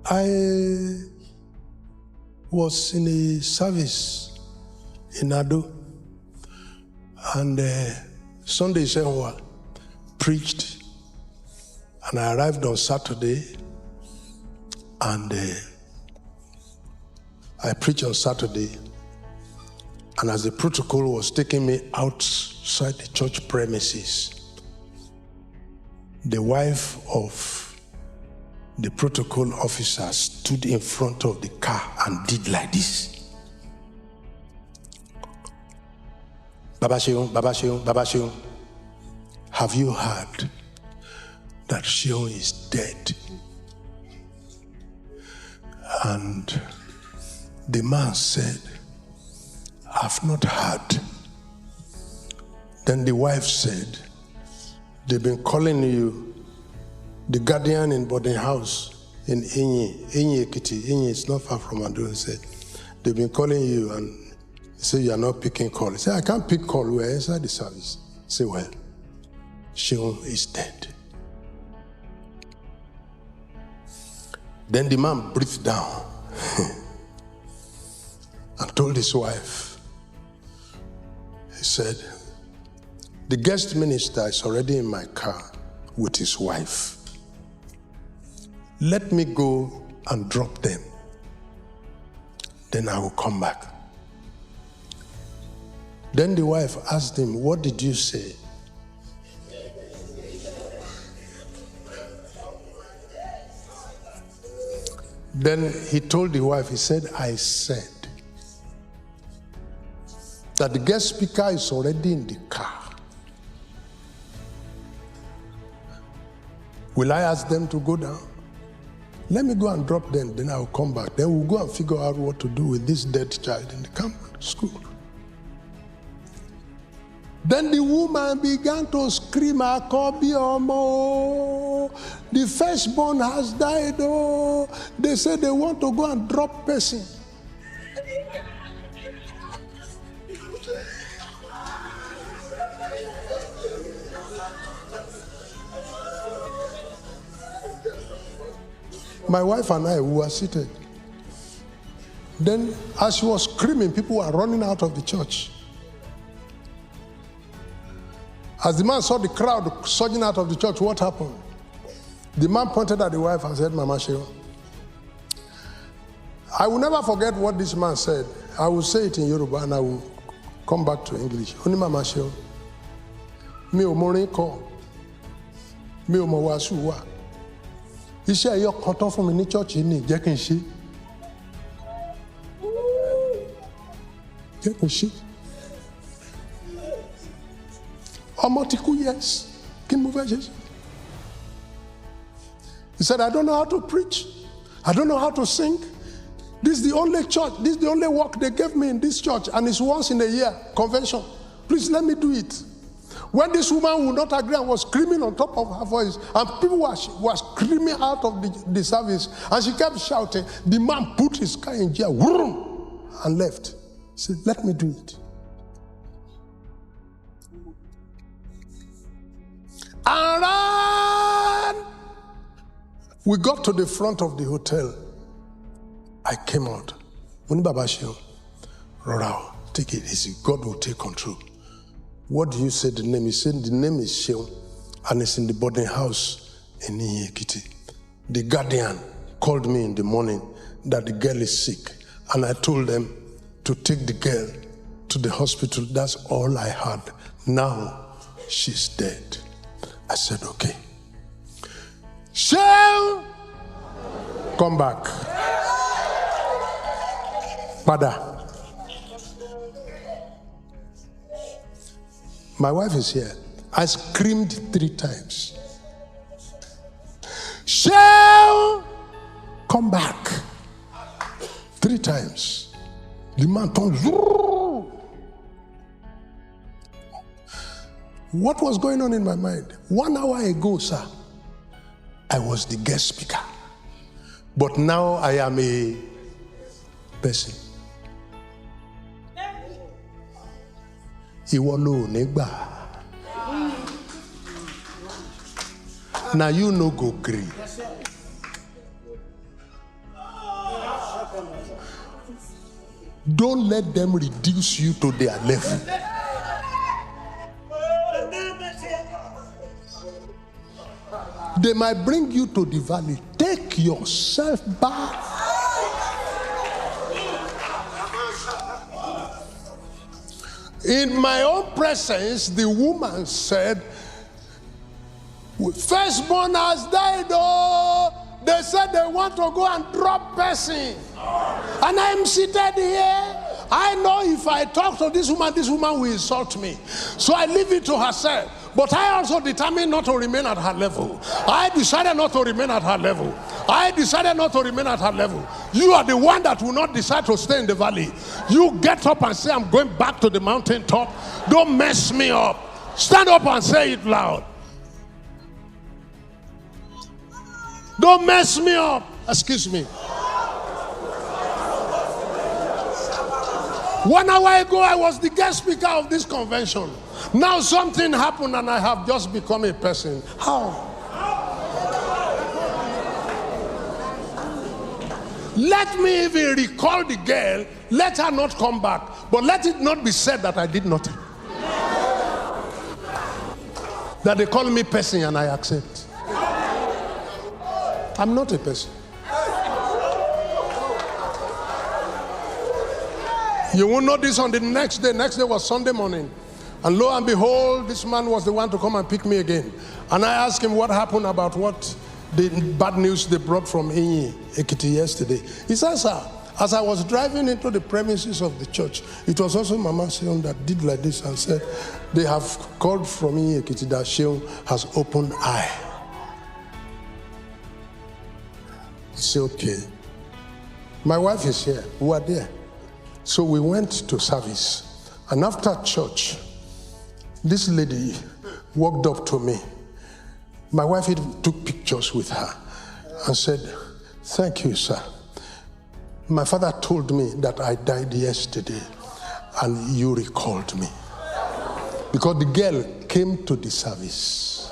I was in a service in Ado, and Sunday Senwa preached, and I arrived on Saturday, and I preached on Saturday, and as the protocol was taking me outside the church premises, the wife of the protocol officer stood in front of the car and did like this. Baba Sheon, Baba Sheon, Baba Sheon, have you heard that Sheon is dead? And the man said, I've not heard. Then the wife said, they've been calling you, the guardian in boarding house in Inyi Ekiti. Inyi is not far from Ado. He said, they've been calling you, and he said, you are not picking call. He said, I can't pick call. We're inside the service. He said, well, Sheon is dead. Then the man breathed down and told his wife, he said, the guest minister is already in my car with his wife. Let me go and drop them. Then I will come back. Then the wife asked him, what did you say? Then he told the wife, he said, I said that the guest speaker is already in the car. Will I ask them to go down? Let me go and drop them, then I'll come back. Then we'll go and figure out what to do with this dead child in the camp school. Then the woman began to scream, Akobi Omo, the firstborn has died. Oh, they said they want to go and drop person. My wife and I, we were seated. Then, as she was screaming, people were running out of the church. As the man saw the crowd surging out of the church, what happened? The man pointed at the wife and said, Mama Sheon. I will never forget what this man said. I will say it in Yoruba and I will come back to English. Oni Mama Sheon. Mi o morin ko. Mi o mo wasu wa. Iṣẹ́ ẹyọ kan tán fún mi ní church ní jẹ́ kí n ṣe. Jẹ́ kí n ṣe. Ọmọ ti kú, yes. Kí ni mo fẹ́ ṣe? He said, I don't know how to preach. I don't know how to sing. This is the only church. This is the only work they gave me in this church. And it's once in a year, convention. Please let me do it. When this woman would not agree and was screaming on top of her voice, and people were screaming out of the service, and she kept shouting, the man put his car in gear, vroom, and left. He said, let me do it. And ran. We got to the front of the hotel. I came out. When Baba Sheon, Rora, take it easy. God will take control. What do you say the name? He said the name is Sheon, and it's in the boarding house in Ekiti. The guardian called me in the morning that the girl is sick, and I told them to take the girl to the hospital. That's all I had. Now she's dead. I said, okay. Sheon, come back. Father. My wife is here. I screamed 3 times. Sheon, come back. 3 times. The man turned. What was going on in my mind? 1 hour ago, sir, I was the guest speaker. But now I am a person. Now you no go green. Don't let them reduce you to their level. They might bring you to the valley. Take yourself back. In my own presence, the woman said, firstborn has died, oh. They said they want to go and drop person. And I'm seated here. I know if I talk to this woman will insult me. So I leave it to herself. But I also determined not to remain at her level. I decided not to remain at her level. I decided not to remain at her level. You are the one that will not decide to stay in the valley. You get up and say, I'm going back to the mountain top. Don't mess me up. Stand up and say it loud. Don't mess me up. Excuse me. 1 hour ago, I was the guest speaker of this convention. Now something happened and I have just become a person. How? Let me even recall the girl. Let her not come back. But let it not be said that I did nothing. That they call me person and I accept. I'm not a person. You will know this on the next day. Next day was Sunday morning. And lo and behold, this man was the one to come and pick me again. And I asked him what happened about what the bad news they brought from Inyi, Ekiti yesterday. He said, sir, as I was driving into the premises of the church, it was also Mama Sheon that did like this and said, they have called from Inyi, Ekiti that Sheon has opened eye. I said, okay. My wife is here. We are there. So we went to service. And after church, this lady walked up to me. My wife took pictures with her and said, thank you, sir. My father told me that I died yesterday and you recalled me. Because the girl came to the service.